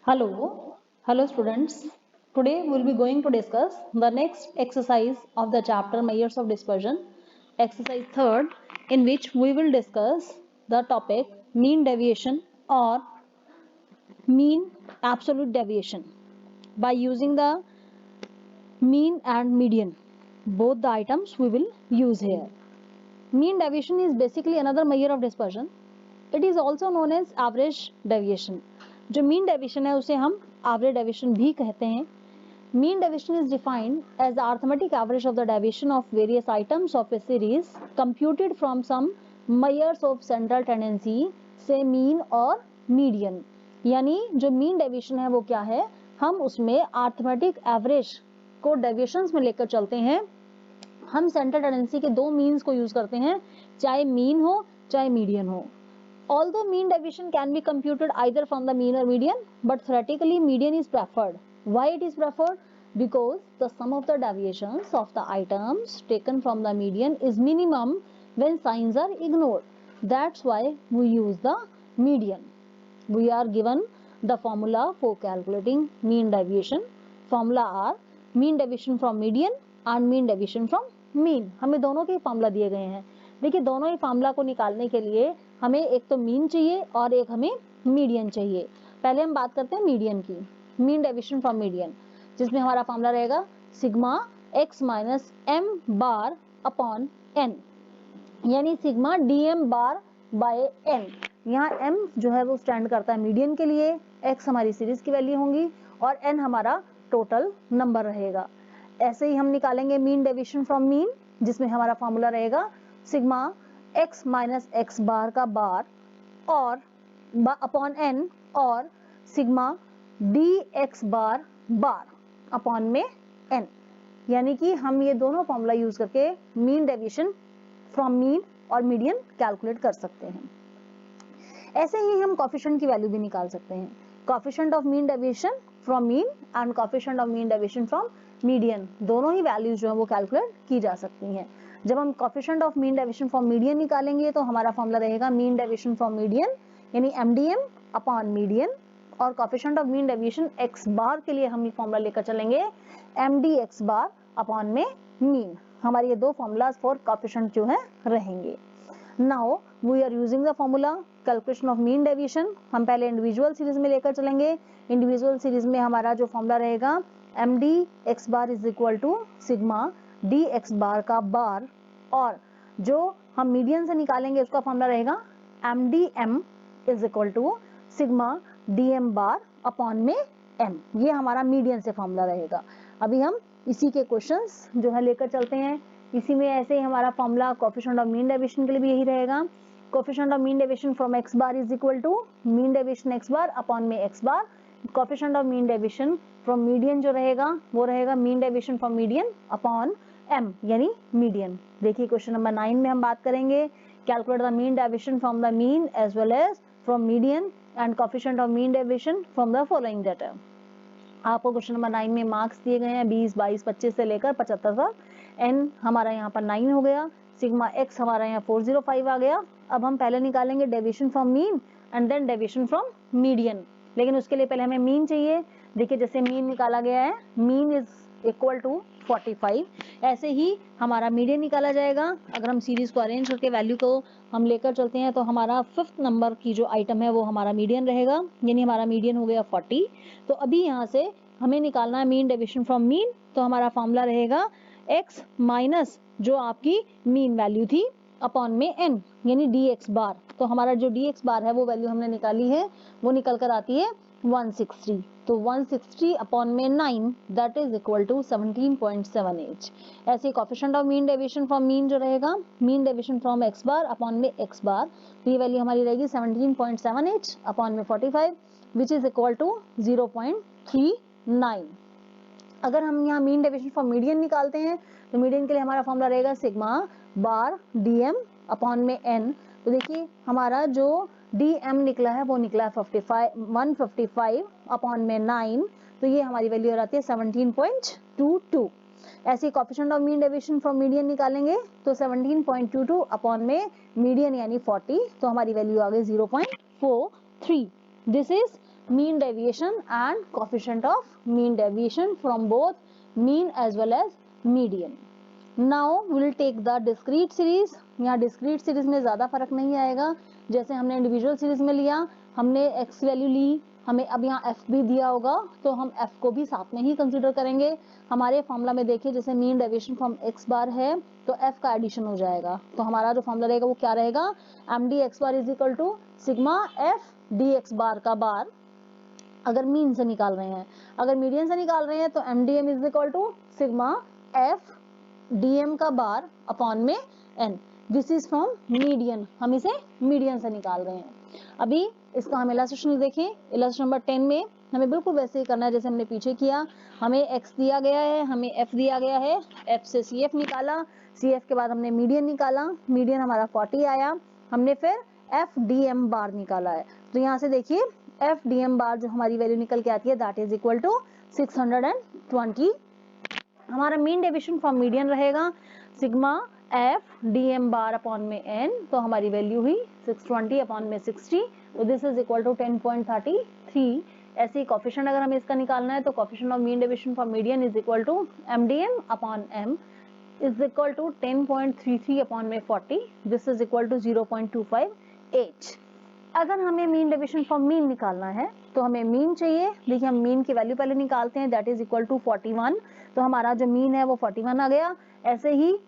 Hello students. Today we will be going to discuss the next exercise of the chapter Measures of Dispersion, exercise 3rd, in which we will discuss the topic mean deviation or mean absolute deviation by using the mean and median. Both the items we will use here. Mean deviation is basically another measure of dispersion. It is also known as average deviation. जो mean deviation है उसे हम average deviation भी कहते हैं. Mean deviation is defined as the arithmetic average of the deviation of various items of a series computed from some measures of central tendency, say mean और median. यानी जो mean deviation है वो क्या है, हम उसमें arithmetic average को deviations में लेकर चलते हैं. हम सेंट्रल टेंडेंसी के दो मीन्स को यूज करते हैं, चाहे मीन हो चाहे मीडियन हो. Although mean deviation can be computed either from the mean or median, but theoretically median is preferred. Why it is preferred? Because the sum of the deviations of the items taken from the median is minimum when signs are ignored. That's why we use the median. We are given the formula for calculating mean deviation. Formula are mean deviation from median and mean deviation from mean. हमें दोनों के formula दिए गए हैं. देखिए दोनों ही formula को निकालने के लिए हमें एक तो मीन चाहिए और एक हमें मीडियन चाहिए. पहले हम बात करते हैं मीडियन की. मीन डेविएशन फ्रॉम मीडियन, जिसमें हमारा फॉर्मूला रहेगा sigma x minus M bar upon N, यानी sigma D M bar by N. यहाँ m जो है वो स्टैंड करता है मीडियन के लिए, x हमारी सीरीज की वैल्यू होंगी और n हमारा टोटल नंबर रहेगा. ऐसे ही हम निकालेंगे मीन डेविएशन फ्रॉम मीन, जिसमें हमारा फॉर्मूला रहेगा sigma x minus x bar का बार और अपॉन n और सिग्मा डी एक्स बार बार अपॉन में n. यानी कि हम ये दोनों फॉर्मूला यूज करके मीन डेविएशन फ्रॉम मीन और मीडियन कैलकुलेट कर सकते हैं. ऐसे ही हम कोएफिशिएंट की वैल्यू भी निकाल सकते हैं. Coefficient of mean deviation from mean and coefficient of mean deviation from median, दोनों ही वैल्यूज जो है वो कैलकुलेट की जा सकती हैं. जब हम coefficient of mean deviation from median निकालेंगे तो हमारा फॉर्मूला रहेगा मीन डेविएशन फ्रॉम मीडियन यानी एमडीएम अपॉन मीडियन, और coefficient of mean deviation X bar के लिए हम ये फॉर्मूला लेकर चलेंगे एमडी एक्स बार अपॉन में मीन. हमारे ये दो फॉर्मूलाज फॉर कोएफिशिएंट जो है रहेंगे. Now we are using the formula calculation of mean deviation. हम पहले इंडिविजुअल सीरीज में लेकर चलेंगे. इंडिविजुअल सीरीज में हमारा जो फॉर्मूला रहेगा M D X bar is equal to sigma D X bar का बार, और जो हम मीडियन से निकालेंगे उसका फॉर्मूला रहेगा M D M is equal to sigma D M bar upon में एम. ये हमारा मीडियन से फॉर्मूला रहेगा. अभी हम इसी के क्वेश्चंस जो है लेकर चलते हैं. इसी में ऐसे ही हमारा formula coefficient of mean deviation के लिए भी यही रहेगा. Coefficient of mean deviation from X bar is equal to mean deviation X bar upon में X bar. Coefficient of mean deviation from median जो रहेगा वो रहेगा mean deviation from median upon m यानी मीडियन. देखिए क्वेश्चन नंबर 9 में हम बात करेंगे calculate the mean deviation from the mean as well as from median and coefficient of mean deviation from the following data. आपको क्वेश्चन नंबर 9 में marks दिए गए हैं 20, 22, 25 से लेकर 75 तक. n हमारा यहाँ पर 9 हो गया, सिग्मा x हमारा यहाँ 405 आ गया. अब हम पहले निकालेंगे deviation from mean and then deviation from median, लेकिन उसके लिए पहले हमें मीन चाहिए. देखिए जैसे मीन निकाला गया है मीन इज इक्वल टू 45, ऐसे ही हमारा मीडियन निकाला जाएगा. अगर हम सीरीज को अरेंज करके वैल्यू को हम लेकर चलते हैं तो हमारा 5th नंबर की जो आइटम है वो हमारा मीडियन रहेगा, यानी हमारा मीडियन हो गया 40. तो अभी यहाँ से हमें निकालना है मीन डेविएशन फ्रॉम मीन, तो हमारा फॉर्मूला रहेगा x माइनस जो आपकी मीन वैल्यू थी अपॉन में n यानी डी एक्स बार. तो हमारा जो डी एक्स बार है वो वैल्यू हमने निकाली है, वो निकल कर आती है 160. तो 160 अपॉन में 9 दैट इज इक्वल टू 17.78. ऐसे coefficient of mean deviation from mean जो रहेगा mean deviation from X bar upon में एक्स बार, तो ये वैल्यू हमारी रहेगी 17.78 अपॉन में 45 विच इज इक्वल टू 0.39. अगर हम यहाँ मीन डेविएशन फ्रॉम मीडियन निकालते हैं तो मीडियन के लिए हमारा फॉर्मूला रहेगा सिग्मा बार डी एम अपॉन में एन. तो देखिए हमारा जो डी एम निकला है वो निकला है 155 अपॉन में 9, तो ये हमारी वैल्यू आ जाती है 17.22. ऐसे coefficient of mean deviation from median निकालेंगे तो 17.22 अपॉन में मीडियन यानी 40, तो हमारी वैल्यू आ गई 0.43. This is mean deviation and coefficient of mean deviation from both mean as well as median. Now we will take the discrete series. यहाँ discrete series में ज़्यादा फर्क नहीं आएगा, जैसे हमने इंडिविजुअल सीरीज में लिया, हमने x वैल्यू ली, हमें अब यहाँ f भी दिया होगा तो हम f को भी साथ में ही कंसीडर करेंगे। हमारे फॉर्मूला में देखिए जैसे मीन डेविएशन फ्रॉम x बार है तो f का एडिशन हो जाएगा, तो हमारा जो फॉर्मूला रहेगा वो क्या रहेगा, md x bar is equal to sigma f dx bar का बार, अगर मीन से निकाल रहे हैं, अगर मीडियन से निकाल रहे हैं तो mdm is equal to sigma f dm का बार अपॉन में n। This is from median, हम इसे मीडियन से निकाल रहे हैं। अभी इसका हम इलस्ट्रेशन देखें, इलस्ट्रेशन नंबर 10 में हमें बिल्कुल वैसे ही करना है जैसे हमने पीछे किया। हमें x दिया गया है, हमें f दिया गया है, f से cf निकाला, cf के बाद हमने मीडियन निकाला, मीडियन हमारा 40 आया, हमने फिर f dm बार निकाला है। तो यहाँ से देखिए f dm बार जो हमारी वैल्यू निकल के आती है दैट इज इक्वल टू 620। हमारा मीन डेविएशन फ्रॉम मीडियन रहेगा sigma f dm bar upon में n, तो हमारी वैल्यू हुई 620 अपॉन में 60, तो दिस इज इक्वल टू 10.33। ऐसे ही कोफिशिएंट अगर हमें इसका निकालना है तो coefficient of mean deviation from median is equal to mdm upon m is equal to 10.33 upon में 40, दिस इज इक्वल टू 0.258। अगर हमें मीन डेविएशन फ्रॉम मीन निकालना है तो हमें मीन चाहिए। देखिए हम मीन की वैल्यू पहले निकालते हैं, दैट इज इक्वल टू 41, तो हमारा जो मीन है वो 41 आ गया। ऐसे ही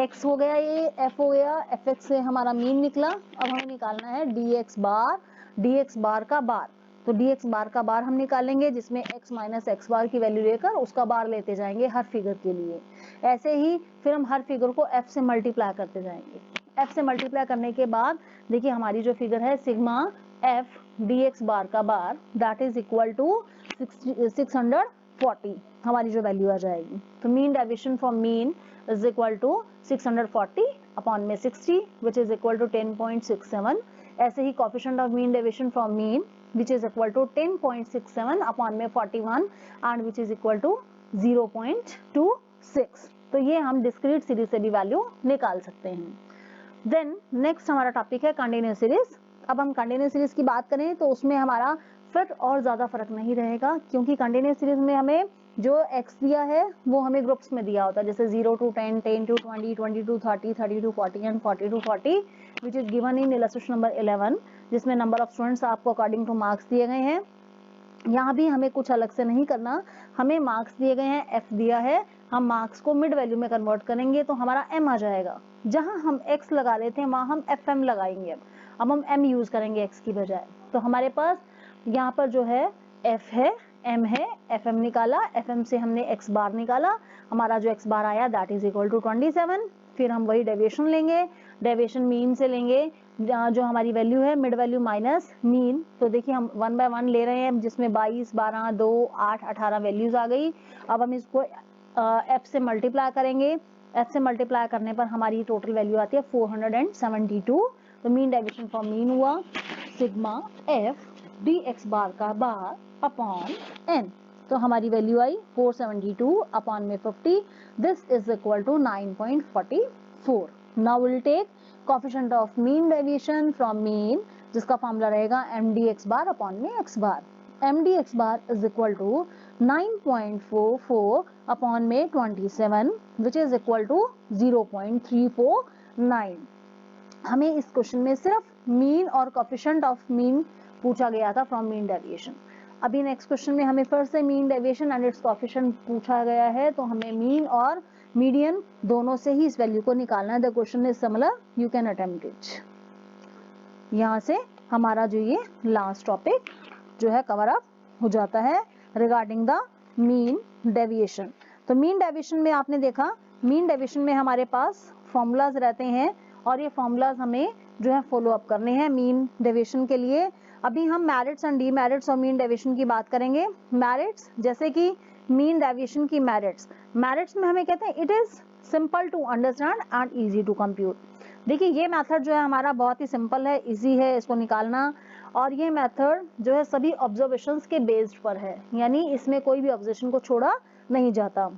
x हो गया, ये f हो गया, fx से हमारा मीन निकला। अब हमें निकालना है dx बार का बार, तो dx बार का बार हम निकालेंगे जिसमें x माइनस एक्स बार की वैल्यू लेकर उसका बार लेते जाएंगे हर फिगर के लिए। ऐसे ही फिर हम हर फिगर को f से मल्टीप्लाई करते जाएंगे। f से मल्टीप्लाई करने के बाद देखिए हमारी जो फिगर है सिग्मा f dx बार का bar that is equal to 640 हमारी जो वैल्यू आ जाएगी। तो mean deviation from mean is equal to 640 upon में 60 which is equal to 10.67। ऐसे ही coefficient of mean deviation from mean which is equal to 10.67 upon में 41 and which is equal to 0.26। तो ये हम डिस्क्रीट सीरीज से भी वैल्यू निकाल सकते हैं। देन नेक्स्ट हमारा टॉपिक है कंटिन्यूअस सीरीज। अब हम कंटिन्यूअस सीरीज की बात करें तो उसमें हमारा फिर और ज्यादा फर्क नहीं रहेगा, क्योंकि कंटिन्यूअस सीरीज में हमें जो x दिया है वो हमें ग्रुप्स में दिया होता है, जैसे 0 to 10, 10 to 20, 20 to 30, 30 to 40 and 40 to 40 which is given in illustration number 11, जिसमें नंबर ऑफ स्टूडेंट्स आपको अकॉर्डिंग टू मार्क्स दिए गए हैं। यहाँ भी हमें कुछ अलग से नहीं करना, हमें मार्क्स दिए गए हैं, f दिया है, हम मार्क्स को मिड वैल्यू में कन्वर्ट करेंगे तो हमारा m आ जाएगा। जहाँ हम x लगा लेते हैं वहाँ हम fm लगाएंगे, अब हम m यूज करेंगे x की बजाय। तो हमारे पास यहाँ पर जो है f है, m है, fm निकाला, fm से हमने x बार निकाला, हमारा जो x बार आया दैट इज इक्वल टू 27। फिर हम वही डेविएशन लेंगे, डेविएशन मीन से लेंगे, जो हमारी वैल्यू है मिड वैल्यू माइनस मीन। तो देखिए हम 1 बाय 1 ले रहे हैं जिसमें 22, 12, 2, 8, 18 वैल्यूज आ गई। अब हम इसको f से मल्टीप्लाई करेंगे, f से मल्टीप्लाई करने पर हमारी टोटल वैल्यू आती है 472। तो मीन डेविएशन फॉर मीन हुआ सिग्मा f dx बार का बार अपॉन n, तो हमारी वैल्यू आई 472 अपॉन में 50, this is equal to 9.44। Now will take coefficient of mean deviation from mean, जिसका फॉर्मूला रहेगा mdx बार अपॉन में x bar. mdx bar is equal to 9.44 upon में 27 which is equal to 0.349। हमें इस question में सिर्फ mean और coefficient of mean पूछा गया था फ्रॉम मीन डेविएशन। अभी नेक्स्ट क्वेश्चन में हमें फिर से mean deviation and it's coefficient पूछा गया है, तो हमें मीन और मीडियन दोनों से ही इस वैल्यू को निकालना है। The question is similar, you can attempt it. यहाँ से हमारा जो ये लास्ट टॉपिक जो है कवर अप हो जाता है रिगार्डिंग द मीन डेविएशन। तो मीन डेविएशन में आपने देखा, मीन डेविएशन में हमारे पास फॉर्मूलाज रहते हैं और ये फॉर्मूलाज हमें जो है फॉलो अप करने हैं मीन डेविएशन के लिए। अभी हम मेरिट्स एंड डीमेरिट्स और मीन डेविएशन की बात करेंगे। मेरिट्स जैसे कि मीन डेविएशन की मेरिट्स में हमें कहते हैं it is simple to understand and easy to compute. देखिए ये मेथड जो है हमारा बहुत ही सिंपल है, इजी है इसको निकालना, और ये मेथड जो है सभी ऑब्जर्वेशंस के बेस्ड पर है, यानी इसमें कोई भी ऑब्जर्वेशन को छोड़ा नहीं जाता।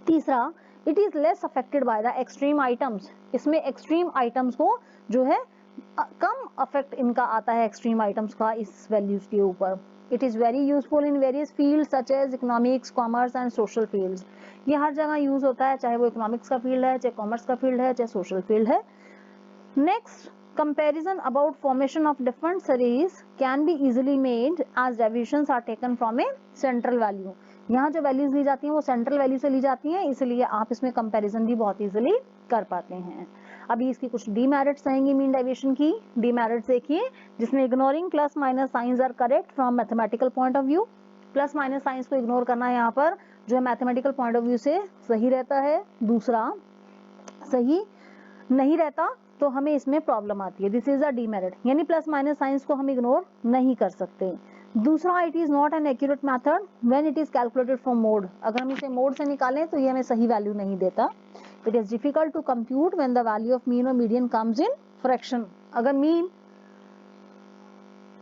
तीसरा, it is less affected by the extreme items, इसमें एक्सट्रीम आइटम्स को जो है कम अफेक्ट इनका आता है एक्सट्रीम आइटम्स का इस वैल्यूज के ऊपर। It is very useful in various field such as economics, commerce and social fields. ये हर जगह यूज होता है, चाहे वो इकोनॉमिक्स का फील्ड है, चाहे कॉमर्स का फील्ड है, चाहे सोशल फील्ड है। Next, comparison about formation of different series can be easily made as deviations are taken from a central value। यहाँ जो वैल्यूज ली जाती हैं वो सेंट्रल वैल्यू से ली जाती हैं, इसलिए आप इसमें कंपैरिजन भी बहुत इजीली कर पाते हैं। अभी इसकी कुछ डीमेरिट्स आएंगी मीन डेविएशन की। डीमेरिट्स देखिए, जिसमें ignoring plus minus signs are correct from mathematical point of view. Plus minus signs को इग्नोर करना है यहाँ पर जो है मैथमेटिकल पॉइंट ऑफ व्यू से सही रहता है। दूसरा, सही नहीं रहता तो हमें इसमें प्रॉब्लम आती है। दिस इज अ डीमेरिट, यानी प्लस माइनस साइंस को हम इग्नोर नहीं कर सकते। दूसरा, it is not an accurate method when it is calculated from mode. अगर हम इसे मोड से निकालें तो ये हमें सही वैल्यू नहीं देता। It is difficult to compute when the value of mean और मीडियन कम्स इन फ्रैक्शन। अगर मीन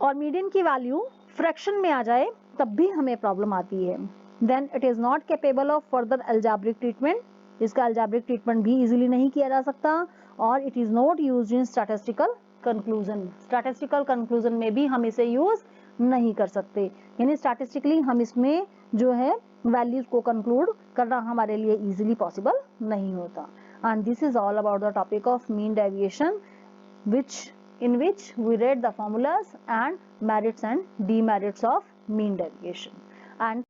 और मीडियन की वैल्यू फ्रैक्शन में आ जाए तब भी हमें प्रॉब्लम आती है। Then it is not capable of further algebraic treatment. इसका अलजेब्रिक ट्रीटमेंट भी इजीली नहीं किया जा सकता। और it is not used in statistical conclusion. Statistical conclusion में भी हम इसे यूज नहीं कर सकते, यानी स्टैटिस्टिकली हम इसमें जो है वैल्यूज को कंक्लूड करना हमारे लिए इजीली पॉसिबल नहीं होता। And this is all about the topic of mean deviation in which we read the formulas and merits and demerits of mean deviation. And